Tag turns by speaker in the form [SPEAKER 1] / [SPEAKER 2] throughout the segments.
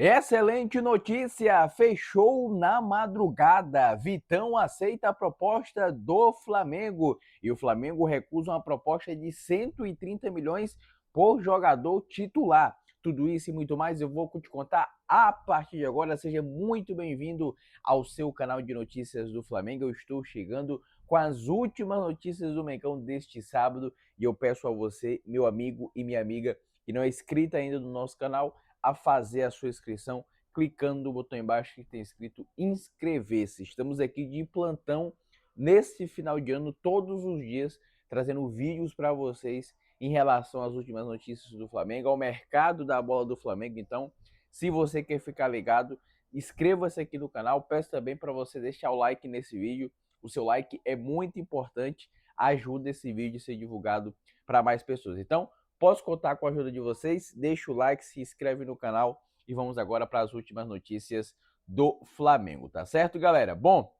[SPEAKER 1] Excelente notícia! Fechou na madrugada. Vitão aceita a proposta do Flamengo e o Flamengo recusa uma proposta de 130 milhões por jogador titular. Tudo isso e muito mais eu vou te contar a partir de agora. Seja muito bem-vindo ao seu canal de notícias do Flamengo. Eu estou chegando com as últimas notícias do Mengão deste sábado e eu peço a você, meu amigo e minha amiga, que não é inscrito ainda no nosso canal, a fazer a sua inscrição clicando no botão embaixo que tem escrito inscrever-se. Estamos aqui de plantão nesse final de ano, todos os dias, trazendo vídeos para vocês em relação às últimas notícias do Flamengo, ao mercado da bola do Flamengo. Então, se você quer ficar ligado, inscreva-se aqui no canal. Peço também para você deixar o like nesse vídeo. O seu like é muito importante, ajuda esse vídeo a ser divulgado para mais pessoas. Então, posso contar com a ajuda de vocês? Deixa o like, se inscreve no canal e vamos agora para as últimas notícias do Flamengo, tá certo, galera? Bom,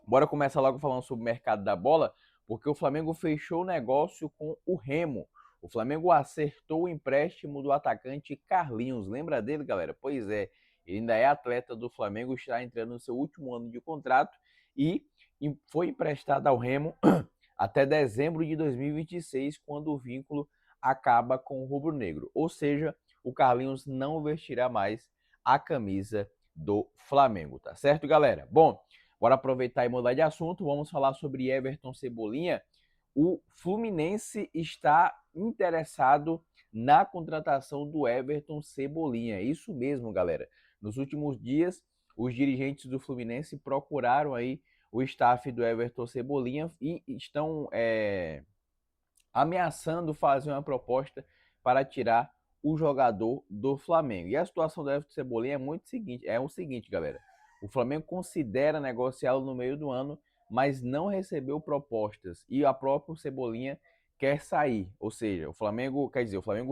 [SPEAKER 1] bora começar logo falando sobre o mercado da bola, porque o Flamengo fechou o negócio com o Remo. O Flamengo acertou o empréstimo do atacante Carlinhos. Lembra dele, galera? Pois é, ele ainda é atleta do Flamengo, está entrando no seu último ano de contrato e foi emprestado ao Remo até dezembro de 2026, quando o vínculo acaba com o rubro-negro. Ou seja, o Carlinhos não vestirá mais a camisa do Flamengo, tá certo, galera? Bom, bora aproveitar e mudar de assunto. Vamos falar sobre Everton Cebolinha. O Fluminense está interessado na contratação do Everton Cebolinha. Isso mesmo, galera. Nos últimos dias, os dirigentes do Fluminense procuraram aí o staff do Everton Cebolinha e estão ameaçando fazer uma proposta para tirar o jogador do Flamengo. E a situação do Everton Cebolinha é o seguinte, galera. O Flamengo considera negociá-lo no meio do ano, mas não recebeu propostas e a própria Cebolinha quer sair. Ou seja, o Flamengo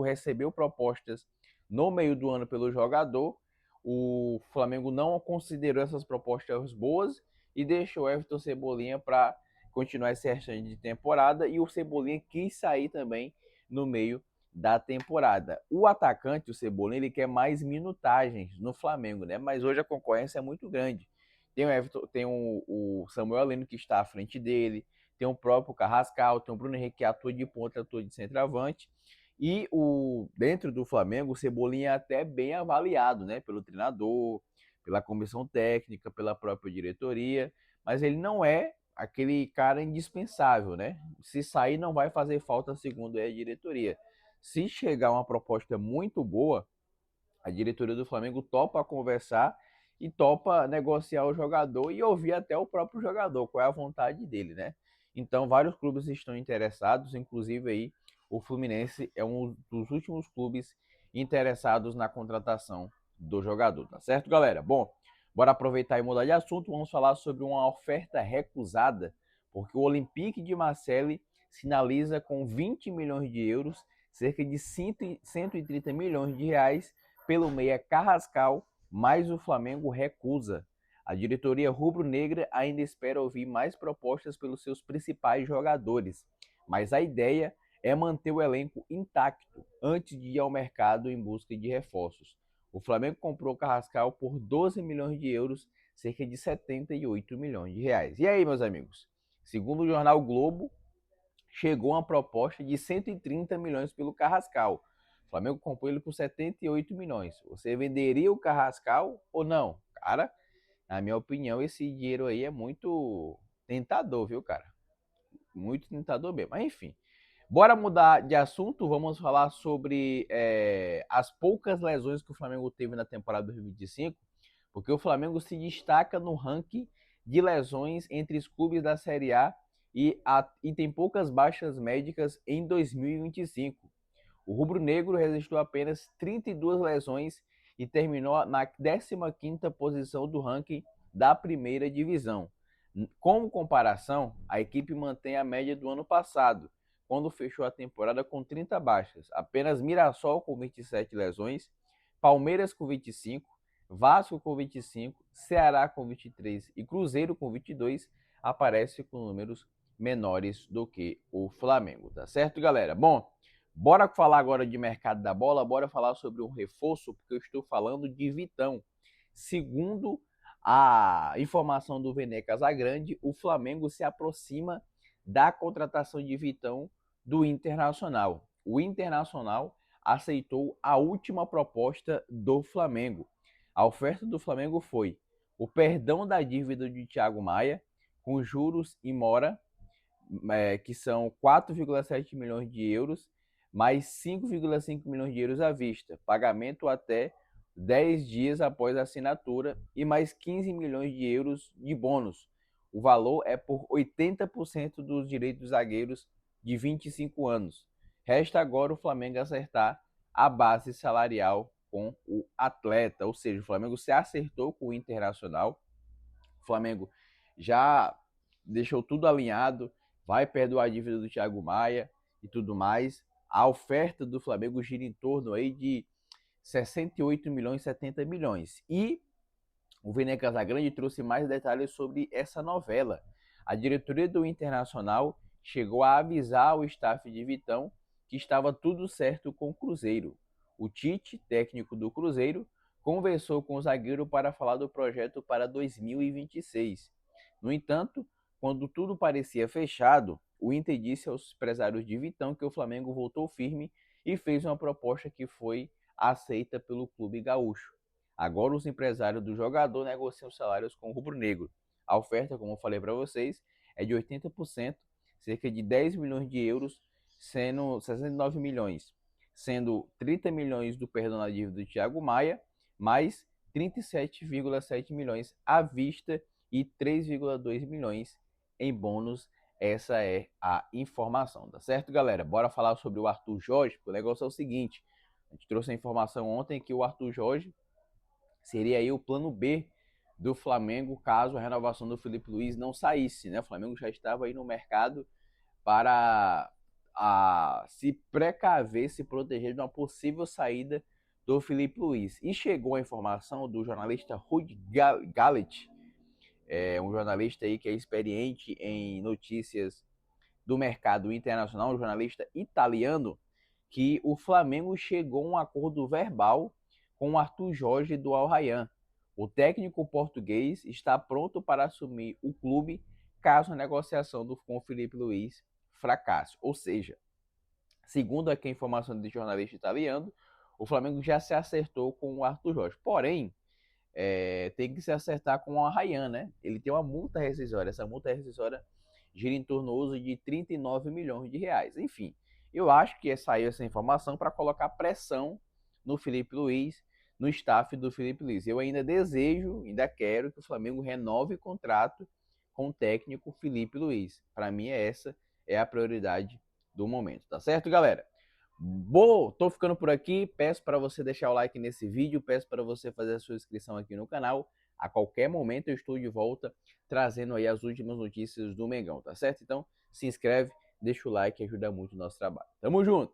[SPEAKER 1] recebeu propostas no meio do ano pelo jogador. O Flamengo não considerou essas propostas boas e deixou o Everton Cebolinha para continuar esse restante de temporada, e o Cebolinha quis sair também no meio da temporada. O atacante, o Cebolinha, ele quer mais minutagens no Flamengo, né? Mas hoje a concorrência é muito grande. Tem o Everton, tem o Samuel Lino que está à frente dele, tem o próprio Carrascal, tem o Bruno Henrique que atua de ponta, atua de centroavante. E dentro do Flamengo, o Cebolinha é até bem avaliado, né? Pelo treinador, pela comissão técnica, pela própria diretoria, mas ele não é aquele cara indispensável, né? Se sair, não vai fazer falta, segundo a diretoria. Se chegar uma proposta muito boa, a diretoria do Flamengo topa conversar e topa negociar o jogador e ouvir até o próprio jogador, qual é a vontade dele, né? Então, vários clubes estão interessados, inclusive aí o Fluminense é um dos últimos clubes interessados na contratação do jogador, tá certo, galera? Bom, bora aproveitar e mudar de assunto, vamos falar sobre uma oferta recusada, porque o Olympique de Marseille sinaliza com 20 milhões de euros, cerca de 130 milhões de reais, pelo meia Carrascal, mas o Flamengo recusa. A diretoria rubro-negra ainda espera ouvir mais propostas pelos seus principais jogadores, mas a ideia é manter o elenco intacto antes de ir ao mercado em busca de reforços. O Flamengo comprou Carrascal por 12 milhões de euros, cerca de 78 milhões de reais. E aí, meus amigos? Segundo o jornal Globo, chegou uma proposta de 130 milhões pelo Carrascal. O Flamengo comprou ele por 78 milhões. Você venderia o Carrascal ou não? Cara, na minha opinião, esse dinheiro aí é muito tentador, viu, cara? Muito tentador mesmo. Mas enfim, bora mudar de assunto. Vamos falar sobre as poucas lesões que o Flamengo teve na temporada 2025, porque o Flamengo se destaca no ranking de lesões entre os clubes da Série A e tem poucas baixas médicas em 2025. O rubro-negro registrou apenas 32 lesões e terminou na 15ª posição do ranking da primeira divisão. Como comparação, a equipe mantém a média do ano passado, quando fechou a temporada com 30 baixas. Apenas Mirassol com 27 lesões, Palmeiras com 25, Vasco com 25, Ceará com 23 e Cruzeiro com 22 aparece com números menores do que o Flamengo, tá certo, galera? Bom, Bora falar agora de mercado da bola, bora falar sobre um reforço, porque eu estou falando de Vitão. Segundo a informação do Vene Casagrande, o Flamengo se aproxima da contratação de Vitão do Internacional. O Internacional aceitou a última proposta do Flamengo. A oferta do Flamengo foi o perdão da dívida de Thiago Maia, com juros e mora, que são 4,7 milhões de euros, mais 5,5 milhões de euros à vista, pagamento até 10 dias após a assinatura e mais 15 milhões de euros de bônus. O valor é por 80% dos direitos dos zagueiros de 25 anos. Resta agora o Flamengo acertar a base salarial com o atleta, ou seja, o Flamengo se acertou com o Internacional. O Flamengo já deixou tudo alinhado, vai perdoar a dívida do Thiago Maia e tudo mais. A oferta do Flamengo gira em torno aí de 68 milhões, 70 milhões. E o Vene Casagrande trouxe mais detalhes sobre essa novela. A diretoria do Internacional chegou a avisar o staff de Vitão que estava tudo certo com o Cruzeiro. O Tite, técnico do Cruzeiro, conversou com o zagueiro para falar do projeto para 2026. No entanto, quando tudo parecia fechado, o Inter disse aos empresários de Vitão que o Flamengo voltou firme e fez uma proposta que foi aceita pelo clube gaúcho. Agora os empresários do jogador negociam salários com o rubro-negro. A oferta, como eu falei para vocês, é de 80%, cerca de 10 milhões de euros, sendo 69 milhões, sendo 30 milhões do perdão da dívida do Thiago Maia, mais 37,7 milhões à vista e 3,2 milhões em bônus. Essa é a informação, tá certo, galera? Bora falar sobre o Arthur Jorge, porque o negócio é o seguinte, a gente trouxe a informação ontem que o Arthur Jorge seria aí o plano B do Flamengo caso a renovação do Felipe Luiz não saísse, né? O Flamengo já estava aí no mercado para se precaver, se proteger de uma possível saída do Felipe Luiz. E chegou a informação do jornalista Rudi Gallet, um jornalista aí que é experiente em notícias do mercado internacional, um jornalista italiano, que o Flamengo chegou a um acordo verbal com o Arthur Jorge do Al Rayyan. O técnico português está pronto para assumir o clube caso a negociação com o Felipe Luiz fracasse. Ou seja, segundo aqui a informação de jornalista italiano, o Flamengo já se acertou com o Arthur Jorge. Porém, tem que se acertar com o Al Rayyan, né? Ele tem uma multa rescisória. Essa multa rescisória gira em torno de 39 milhões de reais. Enfim, eu acho que saiu essa informação para colocar pressão no Felipe Luiz, no staff do Felipe Luiz. Eu ainda desejo, ainda quero que o Flamengo renove o contrato com o técnico Felipe Luiz. Para mim, essa é a prioridade do momento, tá certo, galera? Bom, tô ficando por aqui. Peço para você deixar o like nesse vídeo, peço para você fazer a sua inscrição aqui no canal. A qualquer momento eu estou de volta trazendo aí as últimas notícias do Mengão, tá certo? Então, se inscreve, deixa o like, ajuda muito o nosso trabalho. Tamo junto!